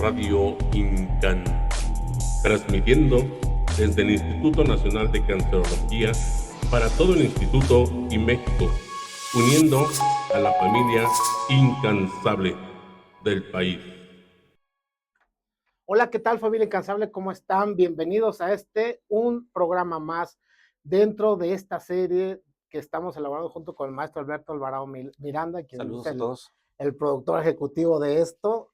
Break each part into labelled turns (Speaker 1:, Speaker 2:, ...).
Speaker 1: Radio Incan, transmitiendo desde el Instituto Nacional de Cancerología para todo el Instituto y México, uniendo a la familia incansable del país.
Speaker 2: Hola, ¿qué tal, familia incansable? ¿Cómo están? Bienvenidos a un programa más dentro de esta serie que estamos elaborando junto con el maestro Alberto Alvarado Miranda, quien
Speaker 3: Saludos
Speaker 2: es
Speaker 3: a todos.
Speaker 2: el productor ejecutivo de esto,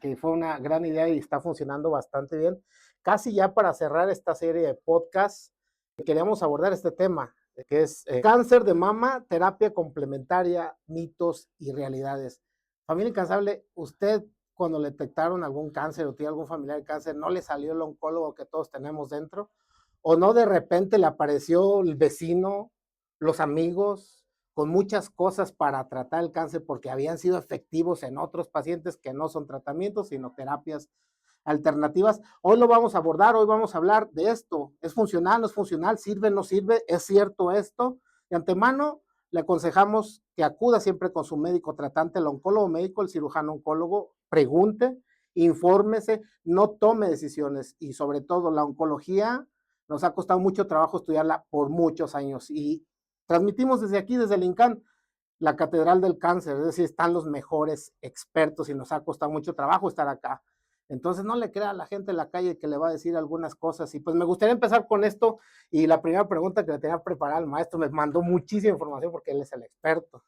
Speaker 2: que fue una gran idea y está funcionando bastante bien. Casi ya para cerrar esta serie de podcasts, queríamos abordar este tema, que es cáncer de mama, terapia complementaria, mitos y realidades. Familia incansable, usted cuando le detectaron algún cáncer o tiene algún familiar de cáncer, ¿no le salió el oncólogo que todos tenemos dentro? ¿O no de repente le apareció el vecino, los amigos, con muchas cosas para tratar el cáncer porque habían sido efectivos en otros pacientes que no son tratamientos, sino terapias alternativas? Hoy lo vamos a abordar, hoy vamos a hablar de esto. ¿Es funcional, no es funcional? ¿Sirve, no sirve? ¿Es cierto esto? De antemano, le aconsejamos que acuda siempre con su médico tratante, el oncólogo médico, el cirujano oncólogo, pregunte, infórmese, no tome decisiones y sobre todo la oncología nos ha costado mucho trabajo estudiarla por muchos años y transmitimos desde aquí, desde el INCAN, la Catedral del Cáncer, es decir, están los mejores expertos y nos ha costado mucho trabajo estar acá. Entonces no le crea a la gente en la calle que le va a decir algunas cosas. Y pues me gustaría empezar con esto. Y la primera pregunta que le tenía preparada al maestro, me mandó muchísima información porque él es el experto.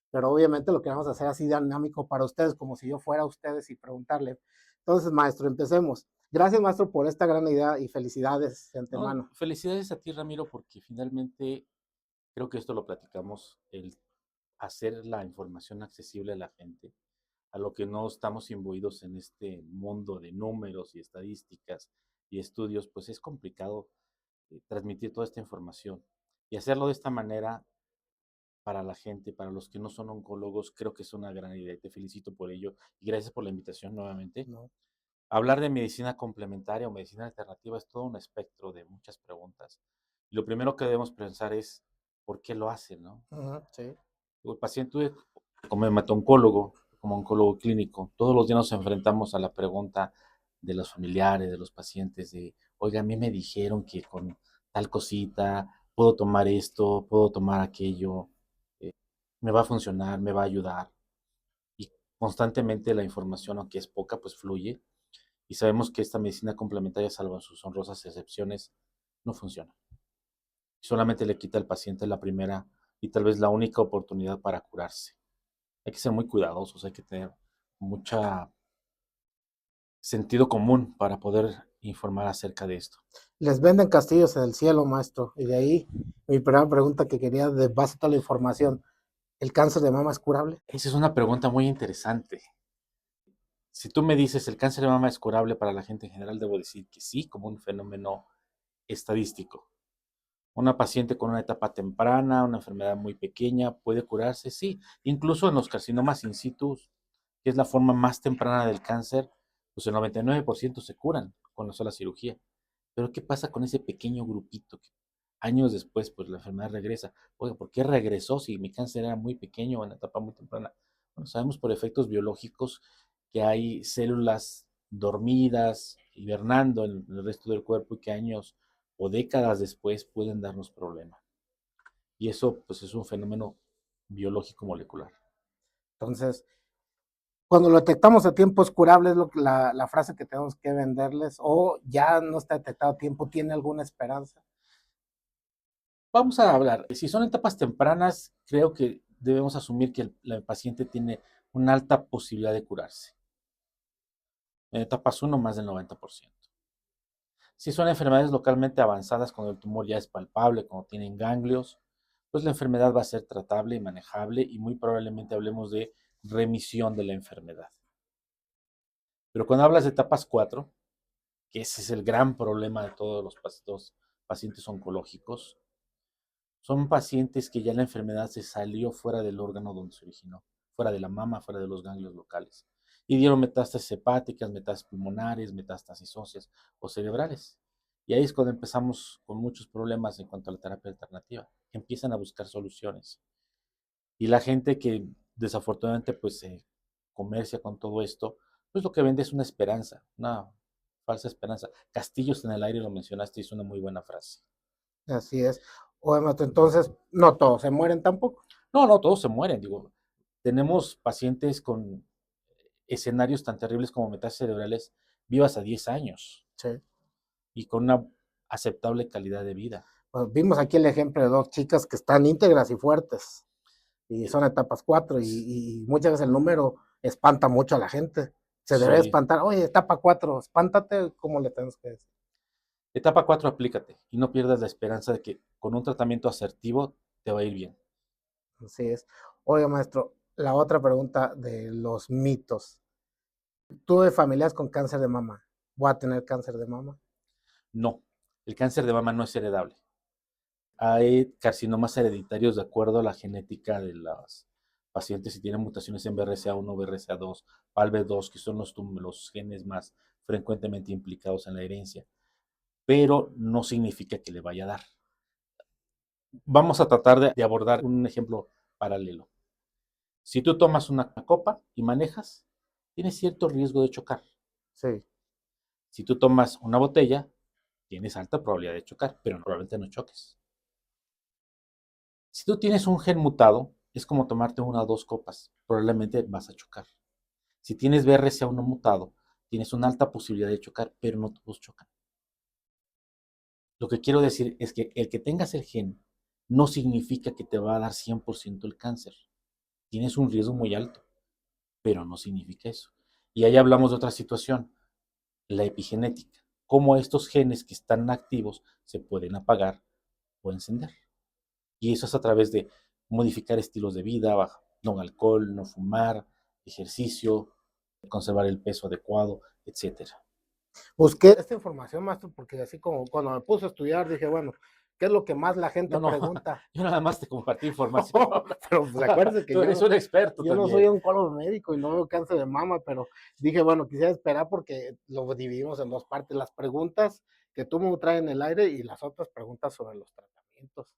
Speaker 2: Pero obviamente lo queremos hacer así dinámico para ustedes, como si yo fuera a ustedes y preguntarle. Entonces, maestro, empecemos. Gracias, maestro, por esta gran idea y felicidades de antemano.
Speaker 3: No, felicidades a ti, Ramiro, porque finalmente creo que esto lo platicamos, el hacer la información accesible a la gente, a lo que no estamos imbuidos en este mundo de números y estadísticas y estudios, pues es complicado transmitir toda esta información. Y hacerlo de esta manera para la gente, para los que no son oncólogos, creo que es una gran idea y te felicito por ello y gracias por la invitación nuevamente.
Speaker 2: No.
Speaker 3: Hablar de medicina complementaria o medicina alternativa es todo un espectro de muchas preguntas. Y lo primero que debemos pensar es, ¿por qué lo hacen, no?
Speaker 2: Sí.
Speaker 3: El paciente, como hematoncólogo, como oncólogo clínico, todos los días nos enfrentamos a la pregunta de los familiares, de los pacientes, de, oiga, a mí me dijeron que con tal cosita puedo tomar esto, puedo tomar aquello, eh, me va a funcionar, me va a ayudar. Y constantemente la información, aunque es poca, pues fluye y sabemos que esta medicina complementaria, salvo sus honrosas excepciones, no funciona. Solamente le quita al paciente la primera y tal vez la única oportunidad para curarse. Hay que ser muy cuidadosos, hay que tener mucha sentido común para poder informar acerca de esto.
Speaker 2: Les venden castillos en el cielo, maestro. Y de ahí mi primera pregunta que quería, de base a toda la información, ¿el cáncer de mama es curable?
Speaker 3: Esa es una pregunta muy interesante. Si tú me dices, ¿el cáncer de mama es curable para la gente en general? Debo decir que sí, como un fenómeno estadístico. Una paciente con una etapa temprana, una enfermedad muy pequeña, puede curarse, sí. Incluso en los carcinomas in situ, que es la forma más temprana del cáncer, pues el 99% se curan con la sola cirugía. Pero ¿qué pasa con ese pequeño grupito que años después, pues la enfermedad regresa? Oiga, ¿por qué regresó si mi cáncer era muy pequeño en la etapa muy temprana? Bueno, sabemos por efectos biológicos que hay células dormidas, hibernando en el resto del cuerpo y que años o décadas después pueden darnos problemas. Y eso, pues, es un fenómeno biológico molecular.
Speaker 2: Entonces, cuando lo detectamos a tiempo es curable, es la frase que tenemos que venderles, o ya no está detectado a tiempo, ¿tiene alguna esperanza?
Speaker 3: Vamos a hablar, si son etapas tempranas, creo que debemos asumir que el paciente tiene una alta posibilidad de curarse. En etapas 1, más del 90%. Si son enfermedades localmente avanzadas, cuando el tumor ya es palpable, cuando tienen ganglios, pues la enfermedad va a ser tratable y manejable y muy probablemente hablemos de remisión de la enfermedad. Pero cuando hablas de etapas 4, que ese es el gran problema de todos los pacientes oncológicos, son pacientes que ya la enfermedad se salió fuera del órgano donde se originó, fuera de la mama, fuera de los ganglios locales, y dieron metástasis hepáticas, metástasis pulmonares, metástasis óseas o cerebrales. Y ahí es cuando empezamos con muchos problemas en cuanto a la terapia alternativa. Empiezan a buscar soluciones. Y la gente que desafortunadamente pues se comercia con todo esto, Pues lo que vende es una esperanza, una falsa esperanza. Castillos en el aire, lo mencionaste, y es una muy buena frase.
Speaker 2: Así es. Obviamente, entonces, no todos se mueren tampoco.
Speaker 3: No, no, todos se mueren, digo. Tenemos pacientes con escenarios tan terribles como metástasis cerebrales vivas a 10 años
Speaker 2: Sí.
Speaker 3: y con una aceptable calidad de vida.
Speaker 2: Pues vimos aquí el ejemplo de dos chicas que están íntegras y fuertes y son etapas 4 y muchas veces el número espanta mucho a la gente. Se debe
Speaker 3: Sí.
Speaker 2: espantar, oye, etapa 4, espántate, ¿cómo le tenemos que decir?
Speaker 3: Etapa 4, aplícate y no pierdas la esperanza de que con un tratamiento asertivo te va a ir bien.
Speaker 2: Así es. Oye, maestro, la otra pregunta de los mitos. Tuve familias con cáncer de mama. ¿Voy a tener cáncer de mama?
Speaker 3: No, el cáncer de mama no es heredable. Hay carcinomas hereditarios de acuerdo a la genética de los pacientes si tienen mutaciones en BRCA1, BRCA2, PALB2, que son los genes más frecuentemente implicados en la herencia, pero no significa que le vaya a dar. Vamos a tratar de abordar un ejemplo paralelo. Si tú tomas una copa y manejas, tienes cierto riesgo de chocar.
Speaker 2: Sí.
Speaker 3: Si tú tomas una botella, tienes alta probabilidad de chocar, pero probablemente no choques. Si tú tienes un gen mutado, es como tomarte una o dos copas, probablemente vas a chocar. Si tienes BRCA1 mutado, tienes una alta posibilidad de chocar, pero no todos chocan. Lo que quiero decir es que el que tengas el gen no significa que te va a dar 100% el cáncer. Tienes un riesgo muy alto, pero no significa eso. Y ahí hablamos de otra situación, la epigenética, cómo estos genes que están activos se pueden apagar o encender. Y eso es a través de modificar estilos de vida, no alcohol, no fumar, ejercicio, conservar el peso adecuado, etcétera.
Speaker 2: Busqué esta información, maestro, porque así como cuando me puse a estudiar, dije, bueno, ¿qué es lo que más la gente
Speaker 3: No, no,
Speaker 2: pregunta?
Speaker 3: yo nada más te compartí información.
Speaker 2: Pero pues acuérdense que
Speaker 3: Tú eres un experto
Speaker 2: yo no soy
Speaker 3: también.
Speaker 2: oncólogo médico y no veo cáncer de mama, pero dije, bueno, quisiera esperar porque lo dividimos en dos partes, las preguntas que tú me traes en el aire y las otras preguntas sobre los tratamientos.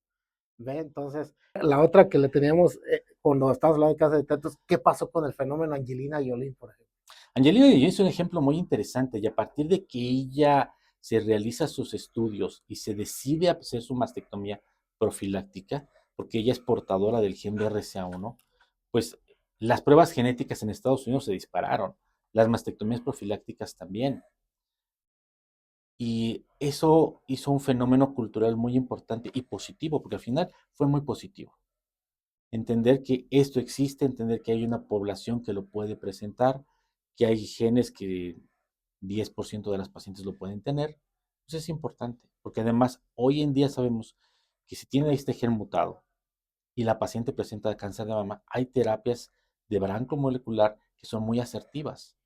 Speaker 2: ¿Ve? Entonces, la otra que le teníamos cuando estábamos hablando de cáncer de tetos, ¿qué pasó con el fenómeno Angelina Jolie, por ejemplo?
Speaker 3: Angelina Jolie es un ejemplo muy interesante y a partir de que ella se realiza sus estudios y se decide hacer su mastectomía profiláctica, porque ella es portadora del gen BRCA1, pues las pruebas genéticas en Estados Unidos se dispararon, las mastectomías profilácticas también. Y eso hizo un fenómeno cultural muy importante y positivo, porque al final fue muy positivo. Entender que esto existe, entender que hay una población que lo puede presentar, que hay genes que 10% de las pacientes lo pueden tener, pues es importante, porque además hoy en día sabemos que si tiene este gen mutado y la paciente presenta cáncer de mama, hay terapias de blanco molecular que son muy asertivas,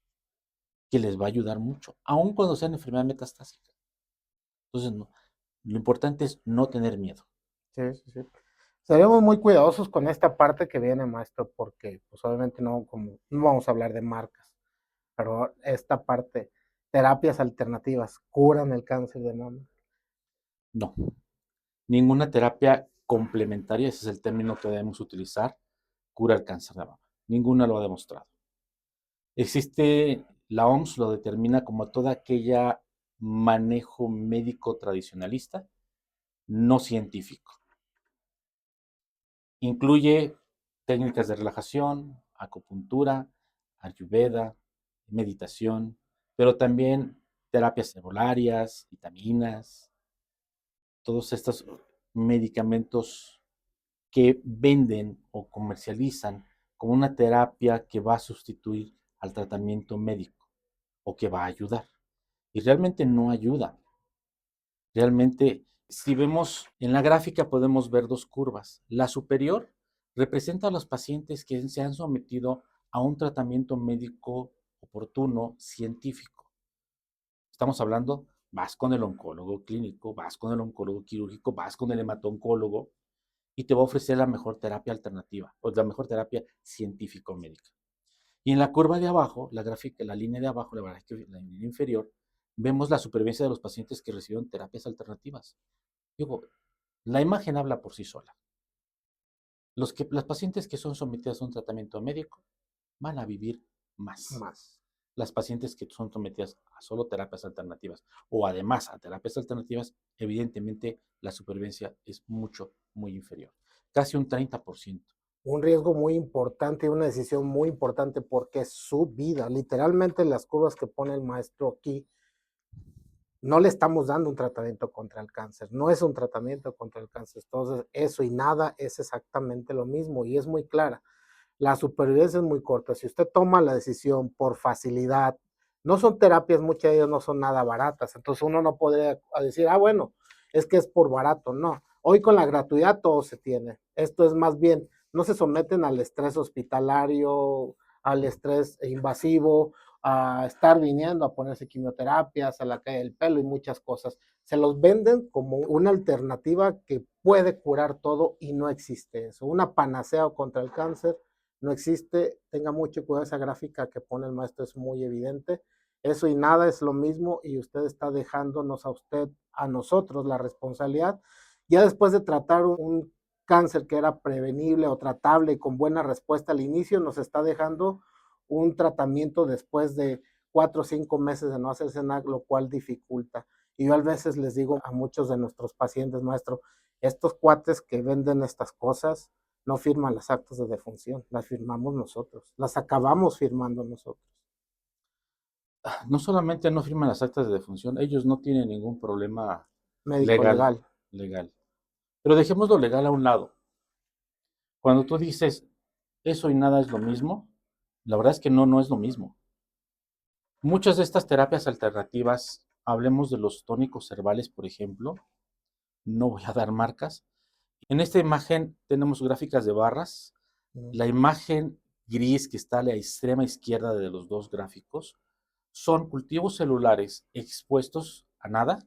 Speaker 3: que les va a ayudar mucho, aun cuando sean enfermedad metastásica. Entonces, no, lo importante es no tener miedo.
Speaker 2: Sí, sí, sí. Seremos muy cuidadosos con esta parte que viene, maestro, porque pues obviamente no, como, no vamos a hablar de marcas, pero esta parte, terapias alternativas, curan el cáncer de mama.
Speaker 3: No, ninguna terapia complementaria, ese es el término que debemos utilizar, cura el cáncer de mama. Ninguna lo ha demostrado. Existe, la OMS lo determina como toda aquella manejo médico tradicionalista no científico. Incluye técnicas de relajación, acupuntura, ayurveda, meditación, pero también terapias herbolarias, vitaminas, todos estos medicamentos que venden o comercializan como una terapia que va a sustituir al tratamiento médico o que va a ayudar. Y realmente no ayuda. Realmente, si vemos en la gráfica, podemos ver dos curvas. La superior representa a los pacientes que se han sometido a un tratamiento médico oportuno, científico. Estamos hablando, vas con el oncólogo clínico, vas con el oncólogo quirúrgico, vas con el hemato-oncólogo y te va a ofrecer la mejor terapia alternativa o la mejor terapia científico-médica. Y en la curva de abajo, la gráfica, la línea de abajo, la línea inferior, vemos la supervivencia de los pacientes que recibieron terapias alternativas. Digo, la imagen habla por sí sola. Las pacientes que son sometidas a un tratamiento médico van a vivir más.
Speaker 2: Más.
Speaker 3: las pacientes que son sometidas a solo terapias alternativas o además a terapias alternativas, evidentemente la supervivencia es muy inferior, casi un 30%.
Speaker 2: Un riesgo muy importante y una decisión muy importante porque es su vida. Literalmente las curvas que pone el maestro aquí, no le estamos dando un tratamiento contra el cáncer, no es un tratamiento contra el cáncer. Entonces, eso y nada es exactamente lo mismo y es muy clara. La supervivencia es muy corta. Si usted toma la decisión por facilidad, no son terapias, muchas de ellas no son nada baratas. Entonces uno no podría decir, bueno, es que es por barato. No, hoy con la gratuidad todo se tiene. Esto es más bien, no se someten al estrés hospitalario, al estrés invasivo, a estar viniendo a ponerse quimioterapias, a la caída del pelo y muchas cosas. Se los venden como una alternativa que puede curar todo y no existe eso. Una panacea contra el cáncer no existe. Tenga mucho cuidado, esa gráfica que pone el maestro es muy evidente. Eso y nada es lo mismo y usted está dejándonos a nosotros la responsabilidad. Ya después de tratar un cáncer que era prevenible o tratable y con buena respuesta al inicio, nos está dejando un tratamiento después de 4 o 5 meses de no hacerse nada, lo cual dificulta. Y yo a veces les digo a muchos de nuestros pacientes, maestro, estos cuates que venden estas cosas no firman las actas de defunción, las firmamos nosotros, las acabamos firmando nosotros.
Speaker 3: No solamente no firman las actas de defunción, ellos no tienen ningún problema
Speaker 2: Médico
Speaker 3: legal,
Speaker 2: legal.
Speaker 3: legal. Pero dejemos lo legal a un lado. Cuando tú dices eso y nada es lo mismo, la verdad es que no es lo mismo. Muchas de estas terapias alternativas, hablemos de los tónicos herbales, por ejemplo, no voy a dar marcas. En esta imagen tenemos gráficas de barras. La imagen gris que está a la extrema izquierda de los dos gráficos son cultivos celulares expuestos a nada,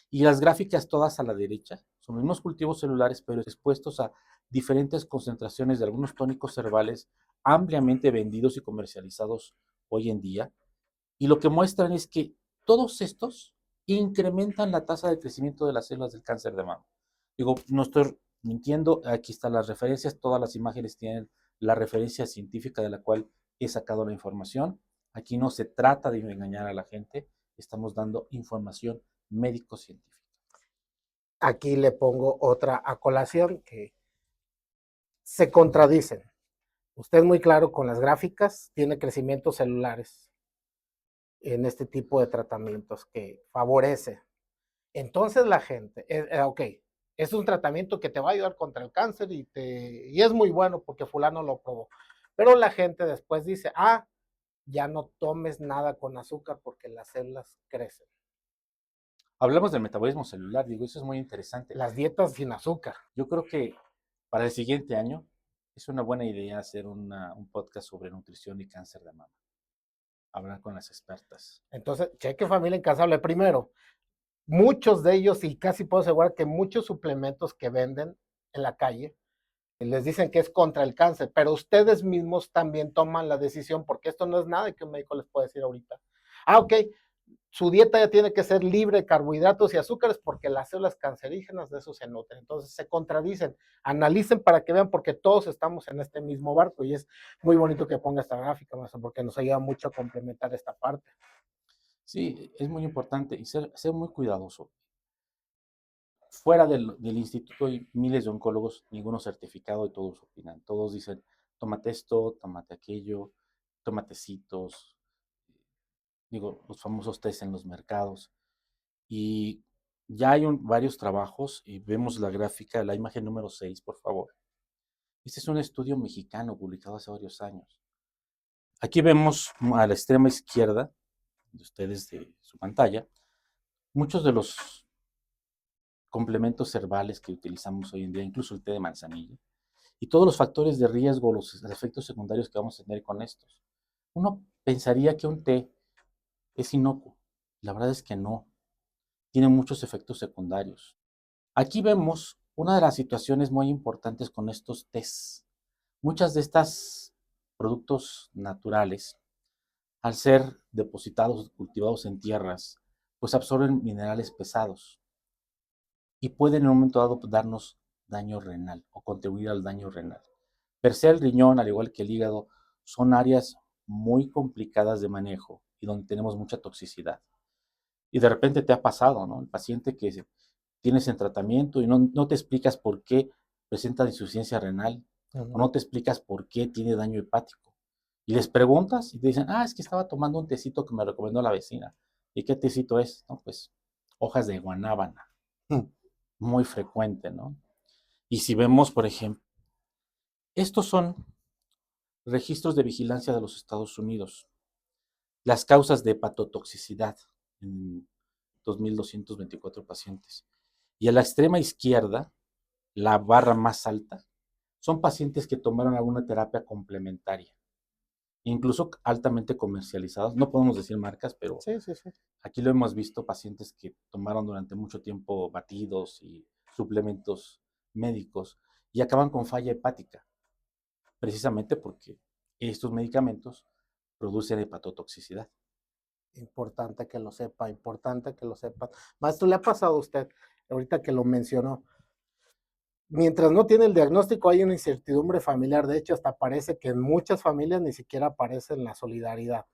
Speaker 3: y las gráficas todas a la derecha son los mismos cultivos celulares, pero expuestos a diferentes concentraciones de algunos tónicos herbales ampliamente vendidos y comercializados hoy en día. Y lo que muestran es que todos estos incrementan la tasa de crecimiento de las células del cáncer de mama. Digo, no estoy mintiendo, aquí están las referencias, todas las imágenes tienen la referencia científica de la cual he sacado la información. Aquí no se trata de engañar a la gente, estamos dando información médico-científica.
Speaker 2: Aquí le pongo otra a colación que se contradicen. Usted es muy claro con las gráficas, tiene crecimientos celulares en este tipo de tratamientos que favorece. Entonces la gente, ok, es un tratamiento que te va a ayudar contra el cáncer y es muy bueno porque fulano lo probó. Pero la gente después dice, ya no tomes nada con azúcar porque las células crecen.
Speaker 3: Hablamos del metabolismo celular, digo, eso es muy interesante.
Speaker 2: Las dietas sin azúcar.
Speaker 3: Yo creo que para el siguiente año es una buena idea hacer un podcast sobre nutrición y cáncer de mama. Hablar con las expertas.
Speaker 2: Entonces, cheque familia incansable primero. Muchos de ellos, y casi puedo asegurar que muchos suplementos que venden en la calle, les dicen que es contra el cáncer, pero ustedes mismos también toman la decisión, porque esto no es nada que un médico les pueda decir ahorita. Ok, su dieta ya tiene que ser libre de carbohidratos y azúcares porque las células cancerígenas de eso se nutren. Entonces se contradicen. Analicen para que vean porque todos estamos en este mismo barco y es muy bonito que ponga esta gráfica, porque nos ayuda mucho a complementar esta parte.
Speaker 3: Sí, es muy importante y ser muy cuidadoso. Fuera del instituto hay miles de oncólogos, ninguno certificado y todos opinan. Todos dicen, tómate esto, tómate aquello, tomatecitos, digo, los famosos test en los mercados. Y ya hay varios trabajos y vemos la gráfica, la imagen número 6, por favor. Este es un estudio mexicano publicado hace varios años. Aquí vemos a la extrema izquierda de ustedes de su pantalla muchos de los complementos herbales que utilizamos hoy en día, incluso el té de manzanilla, y todos los factores de riesgo, los efectos secundarios que vamos a tener con estos. Uno pensaría que un té es inocuo. La verdad es que no. Tiene muchos efectos secundarios. Aquí vemos una de las situaciones muy importantes con estos tés. Muchas de estas productos naturales, al ser depositados, cultivados en tierras, pues absorben minerales pesados y pueden en un momento dado darnos daño renal o contribuir al daño renal. Per se el riñón, al igual que el hígado, son áreas muy complicadas de manejo y donde tenemos mucha toxicidad. Y de repente te ha pasado, ¿no? El paciente que tienes en tratamiento y no te explicas por qué presenta insuficiencia renal o no te explicas por qué tiene daño hepático. Y les preguntas y te dicen, es que estaba tomando un tecito que me recomendó la vecina. ¿Y qué tecito es? No, pues hojas de guanábana, muy frecuente, ¿no? Y si vemos, por ejemplo, estos son registros de vigilancia de los Estados Unidos. Las causas de hepatotoxicidad en 2.224 pacientes. Y a la extrema izquierda, la barra más alta, son pacientes que tomaron alguna terapia complementaria, incluso altamente comercializados. No podemos decir marcas, pero
Speaker 2: Sí.
Speaker 3: aquí lo hemos visto, pacientes que tomaron durante mucho tiempo batidos y suplementos médicos y acaban con falla hepática, precisamente porque estos medicamentos producen hepatotoxicidad.
Speaker 2: Importante que lo sepa, importante que lo sepa. Maestro, ¿le ha pasado a usted, ahorita que lo mencionó? Mientras no tiene el diagnóstico hay una incertidumbre familiar, de hecho hasta parece que en muchas familias ni siquiera aparece la solidaridad,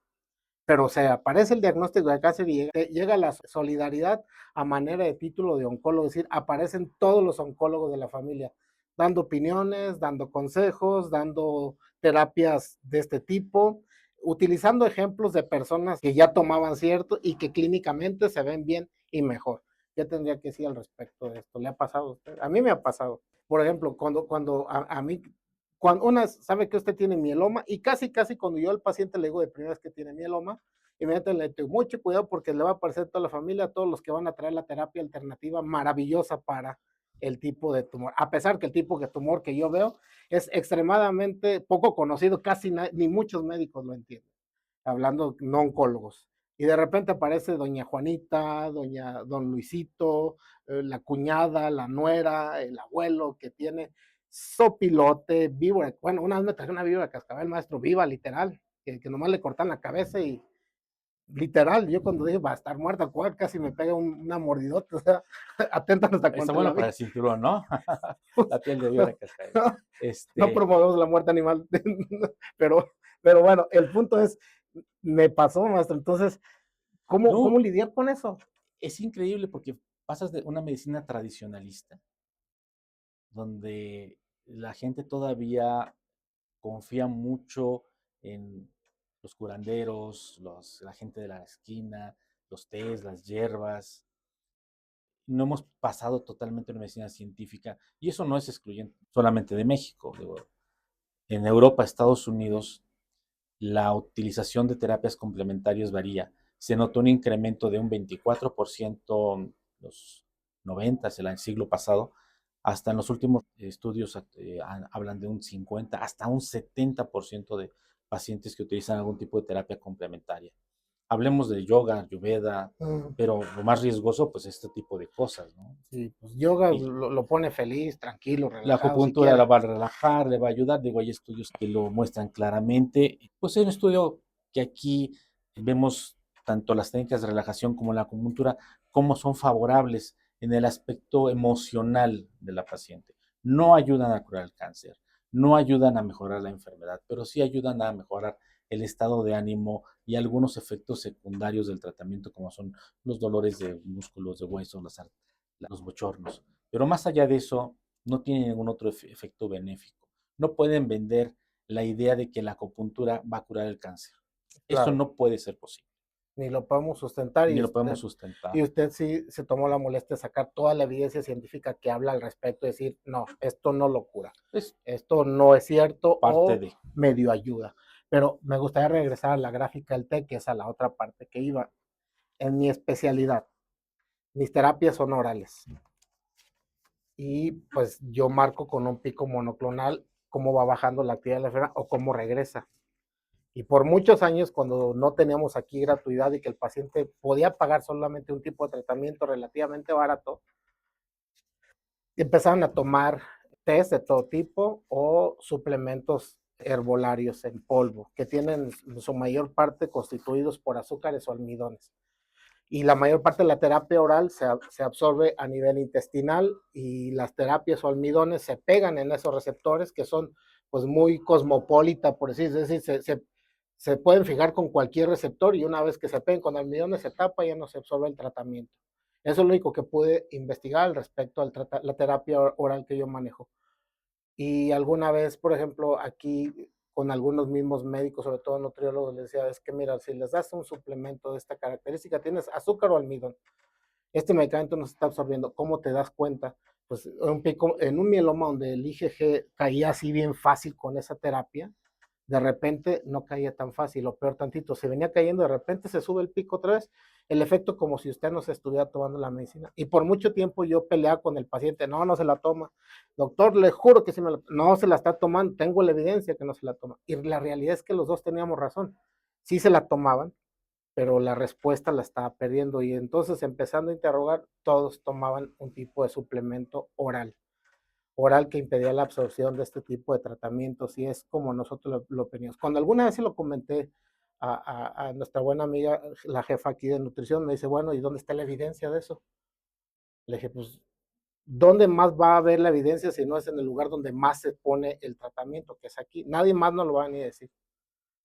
Speaker 2: pero o sea, aparece el diagnóstico de cáncer y llega la solidaridad a manera de título de oncólogo, es decir, aparecen todos los oncólogos de la familia, dando opiniones, dando consejos, dando terapias de este tipo, utilizando ejemplos de personas que ya tomaban cierto y que clínicamente se ven bien y mejor. ¿Qué tendría que decir al respecto de esto? ¿Le ha pasado a usted? A mí me ha pasado. Por ejemplo, cuando a mí, cuando una sabe que usted tiene mieloma y casi cuando yo al paciente le digo de primera vez que tiene mieloma, inmediatamente le digo mucho cuidado porque le va a aparecer a toda la familia, a todos los que van a traer la terapia alternativa maravillosa para el tipo de tumor. A pesar que el tipo de tumor que yo veo es extremadamente poco conocido, casi ni muchos médicos lo entienden, hablando no oncólogos. Y de repente aparece doña Juanita, don Luisito, la cuñada, la nuera, el abuelo que tiene sopilote, víbora. Bueno, una vez me traje una víbora cascabel, maestro, viva, literal, que nomás le cortan la cabeza y literal, yo cuando dije va a estar muerta, casi me pega una mordidota, o sea, atentan hasta
Speaker 3: Está
Speaker 2: contra
Speaker 3: bueno
Speaker 2: la
Speaker 3: para
Speaker 2: vida.
Speaker 3: el cinturón, ¿no? La piel de víbora cascabel.
Speaker 2: No promovemos la muerte animal, pero bueno, el punto es, me pasó, maestro, entonces, ¿cómo
Speaker 3: No,
Speaker 2: lidiar con eso?
Speaker 3: es increíble porque pasas de una medicina tradicionalista, donde la gente todavía confía mucho en los curanderos, la gente de la esquina, los tés, las hierbas. No hemos pasado totalmente a una medicina científica y eso no es excluyente solamente de México. Digo, en Europa, Estados Unidos, la utilización de terapias complementarias varía. Se notó un incremento de un 24% en los 90, el siglo pasado, hasta en los últimos estudios hablan de un 50, hasta un 70% de pacientes que utilizan algún tipo de terapia complementaria. Hablemos de yoga, ayurveda, pero lo más riesgoso, pues este tipo de cosas, ¿no?
Speaker 2: Sí, pues yoga
Speaker 3: Y
Speaker 2: lo pone feliz, tranquilo,
Speaker 3: la
Speaker 2: relajado, si
Speaker 3: acupuntura la
Speaker 2: quiere.
Speaker 3: va a relajar, le va a ayudar. Digo, hay estudios que lo muestran claramente. Pues hay un estudio que aquí vemos tanto las técnicas de relajación como la acupuntura, cómo son favorables en el aspecto emocional de la paciente. No ayudan a curar el cáncer, no ayudan a mejorar la enfermedad, pero sí ayudan a mejorar el estado de ánimo y algunos efectos secundarios del tratamiento, como son los dolores de músculos, de huesos, los bochornos. Pero más allá de eso, no tiene ningún otro efecto benéfico. No pueden vender la idea de que la acupuntura va a curar el cáncer. Eso
Speaker 2: Claro,
Speaker 3: no puede ser posible,
Speaker 2: ni lo podemos sustentar
Speaker 3: ni lo podemos sustentar.
Speaker 2: y usted sí se tomó la molestia de sacar toda la evidencia científica que habla al respecto, y decir, no, esto no lo cura,
Speaker 3: Es
Speaker 2: esto no es cierto
Speaker 3: parte
Speaker 2: o
Speaker 3: de.
Speaker 2: medio ayuda. Pero me gustaría regresar a la gráfica del TEC, que es a la otra parte que iba. En mi especialidad, mis terapias son orales. Y pues yo marco con un pico monoclonal cómo va bajando la actividad de la enfermedad o cómo regresa. Y por muchos años, cuando no teníamos aquí gratuidad y que el paciente podía pagar solamente un tipo de tratamiento relativamente barato, empezaron a tomar test de todo tipo o suplementos herbolarios en polvo, que tienen su mayor parte constituidos por azúcares o almidones. Y la mayor parte de la terapia oral se absorbe a nivel intestinal y las terapias o almidones se pegan en esos receptores que son pues muy cosmopolita, por decir, es decir, se pueden fijar con cualquier receptor y una vez que se peguen con almidones se tapa y ya no se absorbe el tratamiento. Eso es lo único que pude investigar al respecto a la terapia oral que yo manejo. Y alguna vez, por ejemplo, aquí con algunos mismos médicos, sobre todo nutriólogos, les decía, es que mira, si les das un suplemento de esta característica, tienes azúcar o almidón, este medicamento no se está absorbiendo, ¿cómo te das cuenta? Pues en un mieloma donde el IgG caía así bien fácil con esa terapia, de repente no caía tan fácil, o peor tantito, se venía cayendo, de repente se sube el pico otra vez, el efecto como si usted no se estuviera tomando la medicina. Y por mucho tiempo yo peleaba con el paciente, no, no se la toma. Doctor, le juro que sí no se la está tomando, tengo la evidencia que no se la toma. Y la realidad es que los dos teníamos razón, sí se la tomaban, pero la respuesta la estaba perdiendo. Y entonces empezando a interrogar, todos tomaban un tipo de suplemento oral que impedía la absorción de este tipo de tratamientos, y es como nosotros lo pedimos. Cuando alguna vez se lo comenté a nuestra buena amiga, la jefa aquí de nutrición, me dice, bueno, ¿y dónde está la evidencia de eso? Le dije, pues, ¿dónde más va a haber la evidencia si no es en el lugar donde más se pone el tratamiento, que es aquí? Nadie más nos lo va a ni decir.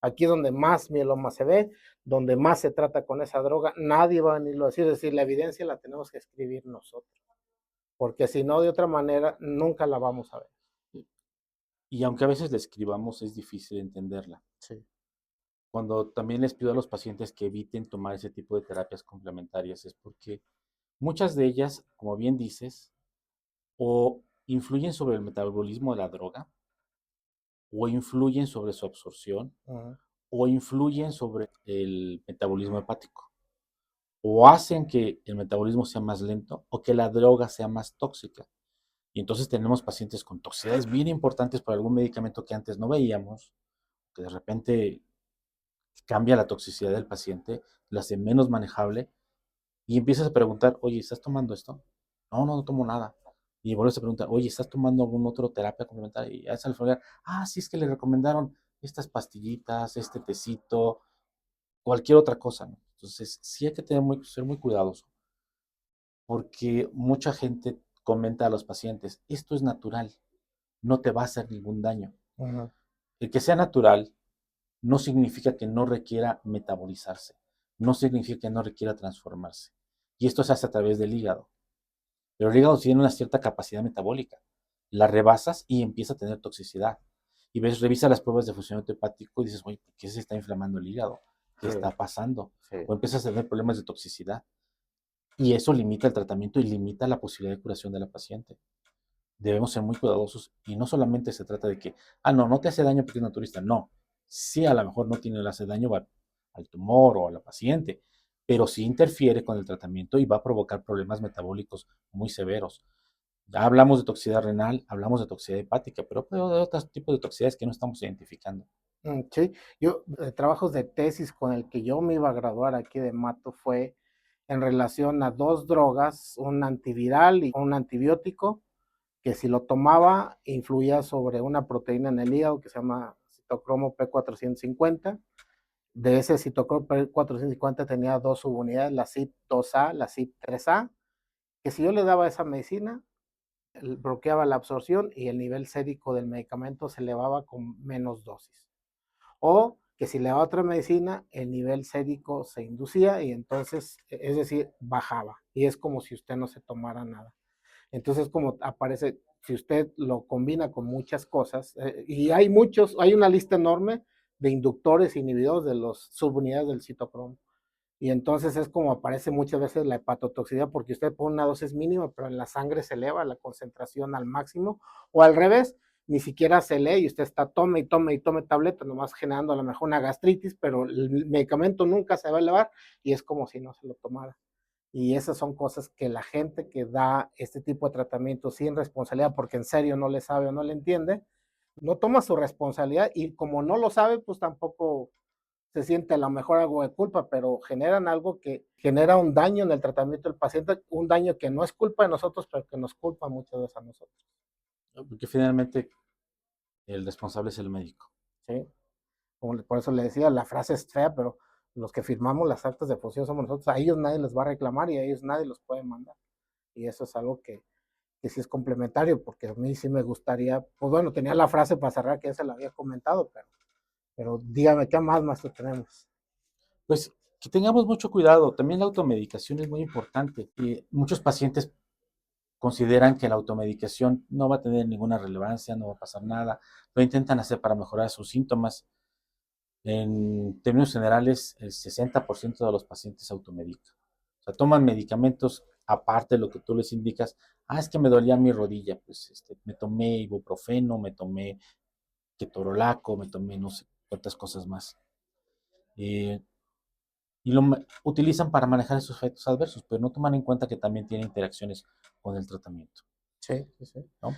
Speaker 2: Aquí es donde más mieloma se ve, donde más se trata con esa droga, nadie va a venirlo a decir, es decir, la evidencia la tenemos que escribir nosotros, porque si no, de otra manera, nunca la vamos a ver.
Speaker 3: Y aunque a veces la escribamos, es difícil entenderla.
Speaker 2: Sí.
Speaker 3: Cuando también les pido a los pacientes que eviten tomar ese tipo de terapias complementarias es porque muchas de ellas, como bien dices, o influyen sobre el metabolismo de la droga, o influyen sobre su absorción,
Speaker 2: Uh-huh.
Speaker 3: o influyen sobre el metabolismo hepático, o hacen que el metabolismo sea más lento o que la droga sea más tóxica. Y entonces tenemos pacientes con toxicidades bien importantes por algún medicamento que antes no veíamos, que de repente cambia la toxicidad del paciente, la hace menos manejable y empiezas a preguntar, oye, ¿estás tomando esto? No, no, no tomo nada. Y vuelves a preguntar, oye, ¿estás tomando algún otro terapia complementaria? Y al final, sí, es que le recomendaron estas pastillitas, este tecito, cualquier otra cosa, ¿no? Entonces, sí hay que ser muy cuidadoso, porque mucha gente comenta a los pacientes, esto es natural, no te va a hacer ningún daño.
Speaker 2: Uh-huh.
Speaker 3: El que sea natural no significa que no requiera metabolizarse, no significa que no requiera transformarse. Y esto se hace a través del hígado. Pero el hígado tiene una cierta capacidad metabólica. La rebasas y empieza a tener toxicidad. Y ves, revisa las pruebas de funcionamiento hepático y dices, oye, ¿por qué se está inflamando el hígado? ¿Qué
Speaker 2: Sí,
Speaker 3: está pasando?
Speaker 2: sí.
Speaker 3: O empiezas a tener problemas de toxicidad. Y eso limita el tratamiento y limita la posibilidad de curación de la paciente. Debemos ser muy cuidadosos y no solamente se trata de que, no, no te hace daño porque es naturista. No, sí a lo mejor no tiene, le hace daño al tumor o a la paciente, pero sí interfiere con el tratamiento y va a provocar problemas metabólicos muy severos. Ya hablamos de toxicidad renal, hablamos de toxicidad hepática, pero puede haber otros tipos de toxicidades que no estamos identificando.
Speaker 2: Sí, yo, trabajos de tesis con el que yo me iba a graduar aquí de Mato fue en relación a dos drogas, un antiviral y un antibiótico, que si lo tomaba influía sobre una proteína en el hígado que se llama citocromo P450. De ese citocromo P450 tenía dos subunidades, la CYP2A, la CYP3A, que si yo le daba esa medicina, bloqueaba la absorción y el nivel sérico del medicamento se elevaba con menos dosis. O que si le daba otra medicina, el nivel sérico se inducía y entonces, es decir, bajaba. Y es como si usted no se tomara nada. Entonces, como aparece, si usted lo combina con muchas cosas, y hay una lista enorme de inductores e inhibidores de las subunidades del citocromo. Y entonces es como aparece muchas veces la hepatotoxicidad, porque usted pone una dosis mínima, pero en la sangre se eleva la concentración al máximo, o al revés, ni siquiera se lee y usted está tome y tome y tome tabletas, nomás generando a lo mejor una gastritis, pero el medicamento nunca se va a elevar y es como si no se lo tomara. Y esas son cosas que la gente que da este tipo de tratamiento sin responsabilidad, porque en serio no le sabe o no le entiende, no toma su responsabilidad y como no lo sabe, pues tampoco se siente a lo mejor algo de culpa, pero generan algo que genera un daño en el tratamiento del paciente, un daño que no es culpa de nosotros, pero que nos culpa muchas veces a nosotros.
Speaker 3: Porque finalmente el responsable es el médico.
Speaker 2: ¿Sí? Por eso le decía, la frase es fea, pero los que firmamos las actas de función somos nosotros, a ellos nadie les va a reclamar y a ellos nadie los puede mandar. Y eso es algo que sí es complementario, porque a mí sí me gustaría, pues bueno, tenía la frase para cerrar que ya se la había comentado, pero Pero dígame, ¿qué más, maestro, tenemos?
Speaker 3: Pues que tengamos mucho cuidado. También la automedicación es muy importante. Y muchos pacientes consideran que la automedicación no va a tener ninguna relevancia, no va a pasar nada. Lo intentan hacer para mejorar sus síntomas. En términos generales, el 60% de los pacientes se automedican. O sea, toman medicamentos aparte de lo que tú les indicas. Ah, es que me dolía mi rodilla. Pues me tomé ibuprofeno, me tomé ketorolaco, me tomé no sé cuántas cosas más. Eh, y utilizan para manejar esos efectos adversos, pero no toman en cuenta que también tiene interacciones con el tratamiento,
Speaker 2: Sí, sí, sí.
Speaker 3: ¿no?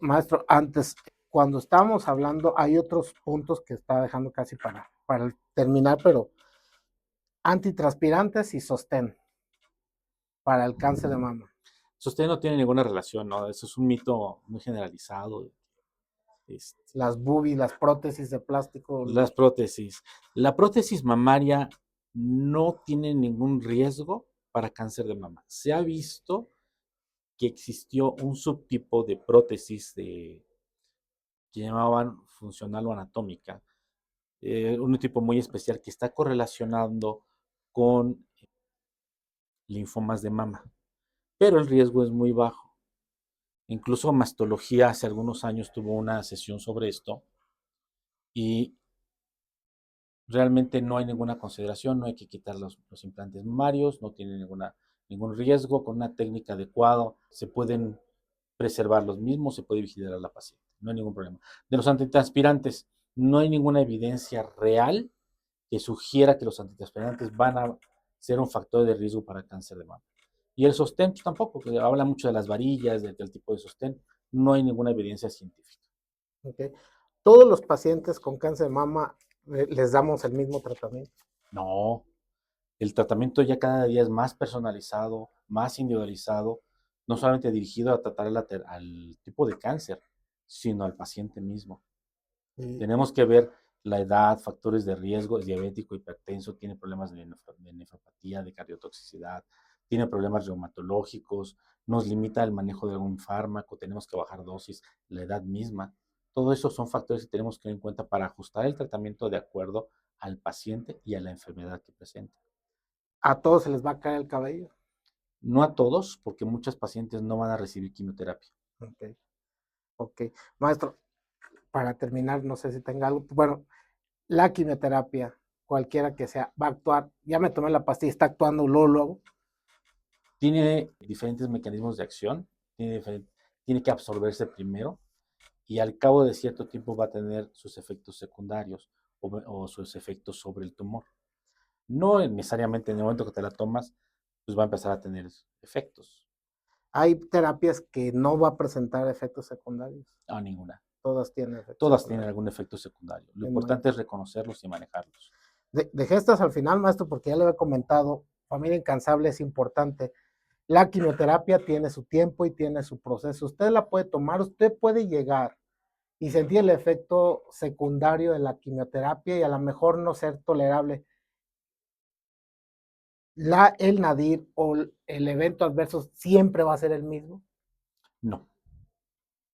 Speaker 2: Maestro, antes, cuando estábamos hablando, hay otros puntos que está dejando casi para terminar, pero antitranspirantes y sostén para el cáncer de mama.
Speaker 3: Sostén no tiene ninguna relación, ¿no? Eso es un mito muy generalizado. Este,
Speaker 2: Las boobies, las prótesis de plástico.
Speaker 3: las prótesis. La prótesis mamaria no tiene ningún riesgo para cáncer de mama. Se ha visto que existió un subtipo de prótesis que llamaban funcional o anatómica, un tipo muy especial que está correlacionando con linfomas de mama, pero el riesgo es muy bajo. Incluso Mastología hace algunos años tuvo una sesión sobre esto y realmente no hay ninguna consideración, no hay que quitar los implantes mamarios, no tiene ningún riesgo, con una técnica adecuada se pueden preservar los mismos, se puede vigilar a la paciente, no hay ningún problema. De los antitranspirantes, no hay ninguna evidencia real que sugiera que los antitranspirantes van a ser un factor de riesgo para cáncer de mama. Y el sostén pues, tampoco, que habla mucho de las varillas, del tipo de sostén, no hay ninguna evidencia científica.
Speaker 2: Okay. Todos los pacientes con cáncer de mama les damos el mismo tratamiento.
Speaker 3: No, el tratamiento ya cada día es más personalizado, más individualizado, no solamente dirigido a tratar al tipo de cáncer, sino al paciente mismo.
Speaker 2: Y
Speaker 3: Tenemos que ver la edad, factores de riesgo, es diabético, hipertenso, tiene problemas de nefropatía, de cardiotoxicidad, tiene problemas reumatológicos, nos limita el manejo de algún fármaco, tenemos que bajar dosis, la edad misma. Todo eso son factores que tenemos que tener en cuenta para ajustar el tratamiento de acuerdo al paciente y a la enfermedad que presenta.
Speaker 2: a todos se les va a caer el cabello.
Speaker 3: No a todos, porque muchos pacientes no van a recibir quimioterapia.
Speaker 2: Ok, ok. Maestro, para terminar, no sé si tenga algo. Bueno, la quimioterapia, cualquiera que sea, va a actuar. Ya me tomé la pastilla, está actuando luego.
Speaker 3: Tiene diferentes mecanismos de acción, tiene que absorberse primero y al cabo de cierto tiempo va a tener sus efectos secundarios o sus efectos sobre el tumor. No necesariamente en el momento que te la tomas, pues va a empezar a tener efectos.
Speaker 2: Hay terapias que no va a presentar efectos secundarios.
Speaker 3: No, ninguna.
Speaker 2: Todas tienen efectos
Speaker 3: Todas tienen
Speaker 2: secundarios.
Speaker 3: algún efecto secundario. Lo
Speaker 2: En
Speaker 3: importante es reconocerlos y manejarlos.
Speaker 2: dejé estas al final, maestro, porque ya le había comentado, familia incansable es importante. La quimioterapia tiene su tiempo y tiene su proceso. Usted la puede tomar, usted puede llegar y sentir el efecto secundario de la quimioterapia y a lo mejor no ser tolerable. El nadir o el evento adverso siempre va a ser el mismo.
Speaker 3: No,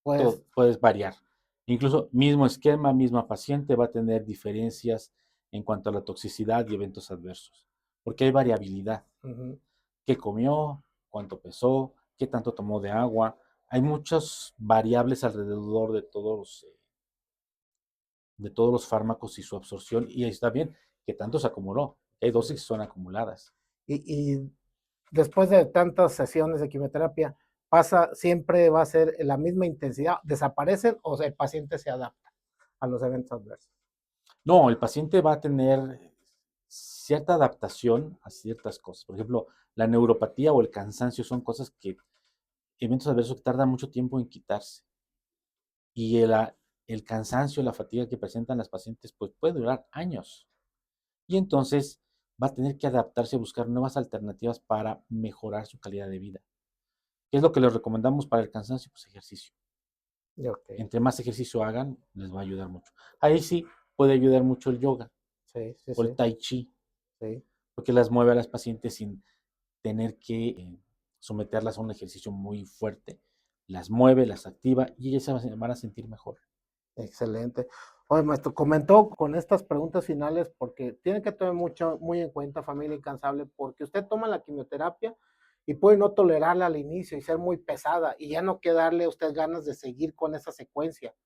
Speaker 2: Pues,
Speaker 3: todo puede variar. Incluso mismo esquema, misma paciente va a tener diferencias en cuanto a la toxicidad y eventos adversos, porque hay variabilidad.
Speaker 2: uh-huh.
Speaker 3: ¿Qué comió? ¿Cuánto pesó? ¿Qué tanto tomó de agua? Hay muchas variables alrededor de todos los fármacos y su absorción, y está bien que tanto se acumuló. Hay dosis que son acumuladas.
Speaker 2: y después de tantas sesiones de quimioterapia, pasa, siempre va a ser la misma intensidad, desaparecen o el paciente se adapta a los eventos adversos.
Speaker 3: No, el paciente va a tener cierta adaptación a ciertas cosas. Por ejemplo, la neuropatía o el cansancio son cosas que, eventos adversos que tardan mucho tiempo en quitarse. Y el cansancio, la fatiga que presentan las pacientes, pues puede durar años. Y entonces va a tener que adaptarse a buscar nuevas alternativas para mejorar su calidad de vida. ¿Qué es lo que les recomendamos para el cansancio? Pues ejercicio.
Speaker 2: Okay.
Speaker 3: Entre más ejercicio hagan, les va a ayudar mucho. Ahí sí puede ayudar mucho el yoga
Speaker 2: Sí, sí,
Speaker 3: o
Speaker 2: sí,
Speaker 3: el tai chi,
Speaker 2: sí.
Speaker 3: porque las mueve a las pacientes sin tener que someterlas a un ejercicio muy fuerte. Las mueve, las activa y ellas se van a sentir mejor.
Speaker 2: Excelente. Oye, maestro, comentó con estas preguntas finales porque tiene que tener mucho, muy en cuenta, familia incansable, porque usted toma la quimioterapia y puede no tolerarla al inicio y ser muy pesada y ya no quedarle a usted ganas de seguir con esa secuencia.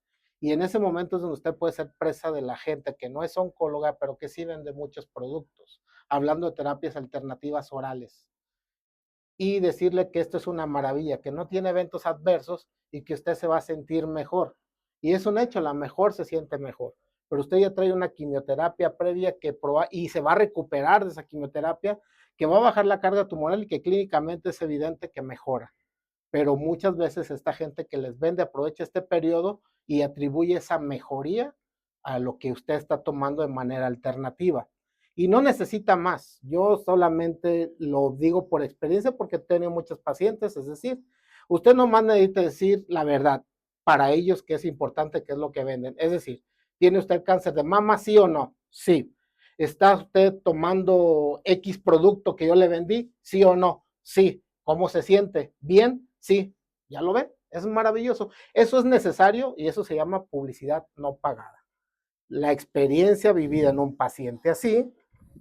Speaker 2: Y en ese momento es donde usted puede ser presa de la gente que no es oncóloga, pero que sí vende muchos productos, hablando de terapias alternativas orales. Y decirle que esto es una maravilla, que no tiene eventos adversos y que usted se va a sentir mejor. Y es un hecho, a lo mejor se siente mejor, pero usted ya trae una quimioterapia previa que y se va a recuperar de esa quimioterapia, que va a bajar la carga tumoral y que clínicamente es evidente que mejora. Pero muchas veces esta gente que les vende aprovecha este periodo y atribuye esa mejoría a lo que usted está tomando de manera alternativa. Y no necesita más. Yo solamente lo digo por experiencia porque he tenido muchos pacientes, es decir, usted nomás necesita decir la verdad para ellos, que es importante, que es lo que venden. Es decir, ¿tiene usted cáncer de mama, sí o no? Sí. ¿Está usted tomando X producto que yo le vendí? ¿Sí o no? Sí. ¿Cómo se siente? ¿Bien? Sí. ¿Ya lo ven? Es maravilloso. Eso es necesario y eso se llama publicidad no pagada. La experiencia vivida en un paciente así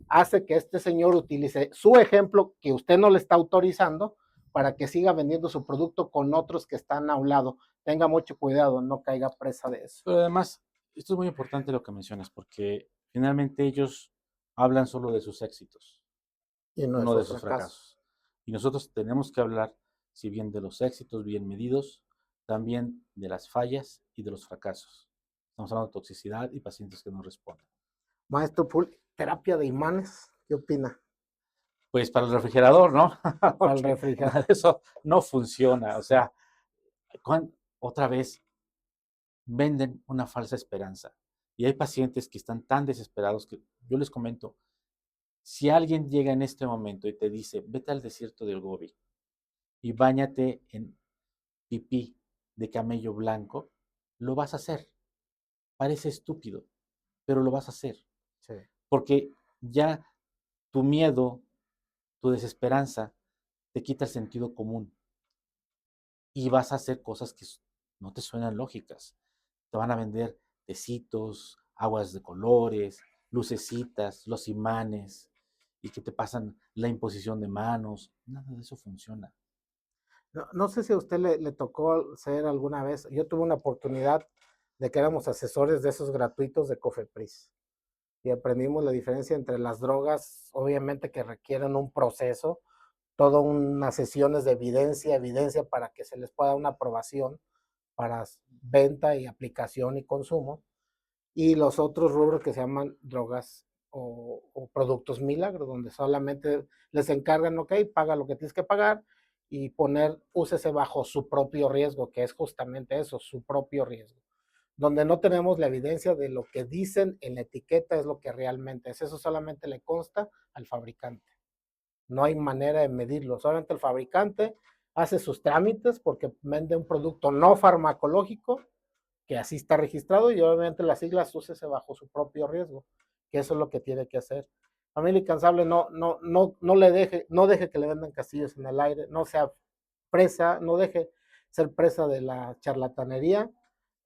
Speaker 2: hace que este señor utilice su ejemplo que usted no le está autorizando para que siga vendiendo su producto con otros que están a un lado. Tenga mucho cuidado, no caiga presa de eso.
Speaker 3: Pero además, esto es muy importante lo que mencionas, porque finalmente ellos hablan solo de sus éxitos,
Speaker 2: Y no
Speaker 3: no de
Speaker 2: esos
Speaker 3: sus
Speaker 2: fracasos.
Speaker 3: fracasos. Y nosotros tenemos que hablar, si bien de los éxitos bien medidos, también de las fallas y de los fracasos. Estamos hablando de toxicidad y pacientes que no responden.
Speaker 2: Maestro Pool, terapia de imanes, ¿qué opina?
Speaker 3: Pues para el refrigerador, ¿no?
Speaker 2: Para el
Speaker 3: Porque
Speaker 2: refrigerador.
Speaker 3: nada de eso no funciona. O sea, otra vez venden una falsa esperanza. Y hay pacientes que están tan desesperados que yo les comento, si alguien llega en este momento y te dice, vete al desierto del Gobi y báñate en pipí de camello blanco, lo vas a hacer. Parece estúpido, pero lo vas a hacer.
Speaker 2: Sí.
Speaker 3: Porque ya tu miedo, tu desesperanza, te quita el sentido común y vas a hacer cosas que no te suenan lógicas. Te van a vender tecitos, aguas de colores, lucecitas, los imanes y que te pasan la imposición de manos. Nada de eso funciona.
Speaker 2: No, no sé si a usted le tocó ser alguna vez, yo tuve una oportunidad de que éramos asesores de esos gratuitos de Cofepris y aprendimos la diferencia entre las drogas, obviamente que requieren un proceso, todas unas sesiones de evidencia para que se les pueda dar una aprobación para venta y aplicación y consumo, y los otros rubros que se llaman drogas o productos milagros, donde solamente les encargan, ok, paga lo que tienes que pagar y úsese bajo su propio riesgo, que es justamente eso, su propio riesgo. Donde no tenemos la evidencia de lo que dicen en la etiqueta es lo que realmente es. Eso solamente le consta al fabricante. No hay manera de medirlo. Solamente el fabricante hace sus trámites porque vende un producto no farmacológico que así está registrado y obviamente las siglas úsese bajo su propio riesgo, que eso es lo que tiene que hacer. Familia incansable, no deje que le vendan castillos en el aire, no sea presa, no deje ser presa de la charlatanería,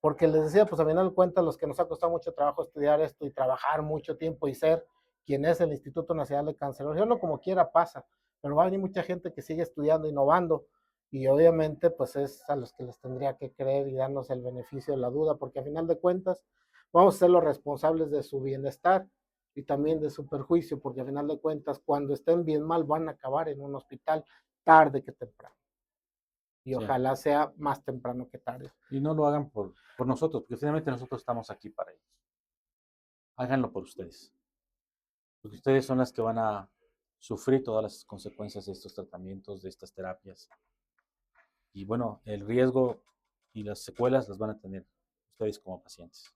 Speaker 2: porque les decía, pues a final de cuentas, los que nos ha costado mucho trabajo estudiar esto y trabajar mucho tiempo y ser quien es el Instituto Nacional de Cancerología, no como quiera pasa, pero va a venir mucha gente que sigue estudiando, innovando, y obviamente pues es a los que les tendría que creer y darnos el beneficio de la duda, porque a final de cuentas vamos a ser los responsables de su bienestar y también de su perjuicio, porque a final de cuentas cuando estén bien mal van a acabar en un hospital tarde que temprano. Y
Speaker 3: Sí.
Speaker 2: ojalá sea más temprano que tarde.
Speaker 3: Y no lo hagan por nosotros, porque finalmente nosotros estamos aquí para ellos. Háganlo por ustedes. Porque ustedes son las que van a sufrir todas las consecuencias de estos tratamientos, de estas terapias. Y bueno, el riesgo y las secuelas las van a tener ustedes como pacientes.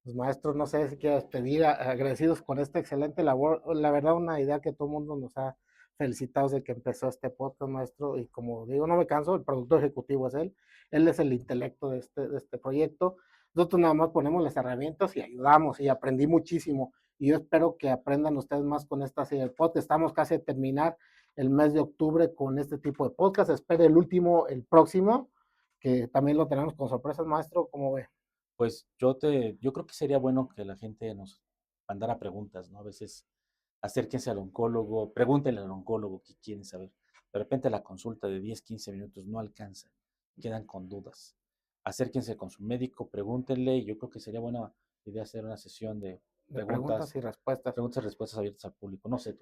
Speaker 2: Pues maestros, no sé si quieres pedir agradecidos con esta excelente labor. La verdad, una idea que todo el mundo nos ha felicitado desde que empezó este podcast, maestro. Y como digo, no me canso, el productor ejecutivo es él. Él es el intelecto de este proyecto. Nosotros nada más ponemos las herramientas y ayudamos y aprendí muchísimo. Y yo espero que aprendan ustedes más con esta serie de podcast. Estamos casi a terminar el mes de octubre con este tipo de podcast. Espere el último, el próximo, que también lo tenemos con sorpresas, maestro. ¿Cómo ve?
Speaker 3: Pues yo creo que sería bueno que la gente nos mandara preguntas, ¿no? A veces acérquense al oncólogo, pregúntenle al oncólogo qué quieren saber. De repente la consulta de 10, 15 minutos no alcanza, quedan con dudas. Acérquense con su médico, pregúntenle, y yo creo que sería buena idea hacer una sesión de
Speaker 2: De preguntas y respuestas.
Speaker 3: preguntas y respuestas abiertas al público. No sé,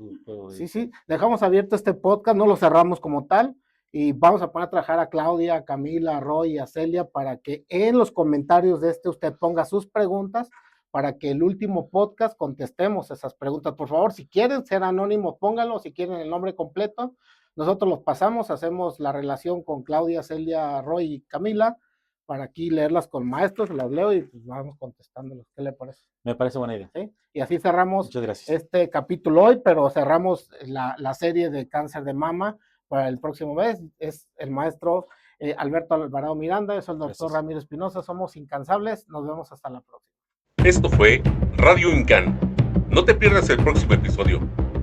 Speaker 2: Sí, sí, dejamos abierto este podcast, no lo cerramos como tal y vamos a poner a trabajar a Claudia, a Camila, a Roy y a Celia para que en los comentarios de usted ponga sus preguntas para que el último podcast contestemos esas preguntas. Por favor, si quieren ser anónimos, pónganlo, si quieren el nombre completo, nosotros los pasamos, hacemos la relación con Claudia, Celia, Roy y Camila para aquí leerlas con maestros, las leo y pues vamos contestándolos. ¿Qué le parece?
Speaker 3: Me parece buena idea.
Speaker 2: ¿Sí? Y así cerramos este capítulo hoy, pero cerramos la serie de cáncer de mama para el próximo mes. Es el maestro Alberto Alvarado Miranda, yo soy el doctor Ramiro Espinosa, somos incansables, nos vemos hasta la próxima.
Speaker 1: Esto fue Radio Incan. No te pierdas el próximo episodio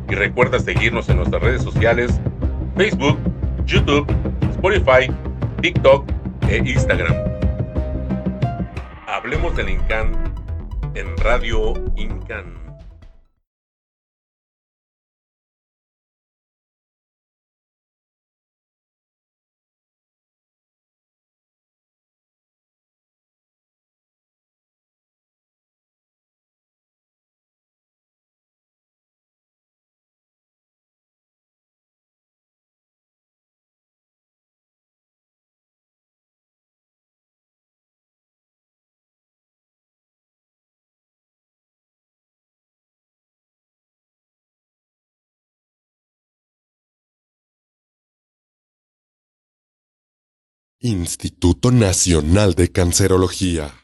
Speaker 1: y recuerda seguirnos en nuestras redes sociales, Facebook, YouTube, Spotify, TikTok e Instagram. Hablemos del Incan en Radio Incan.
Speaker 4: Instituto Nacional de Cancerología.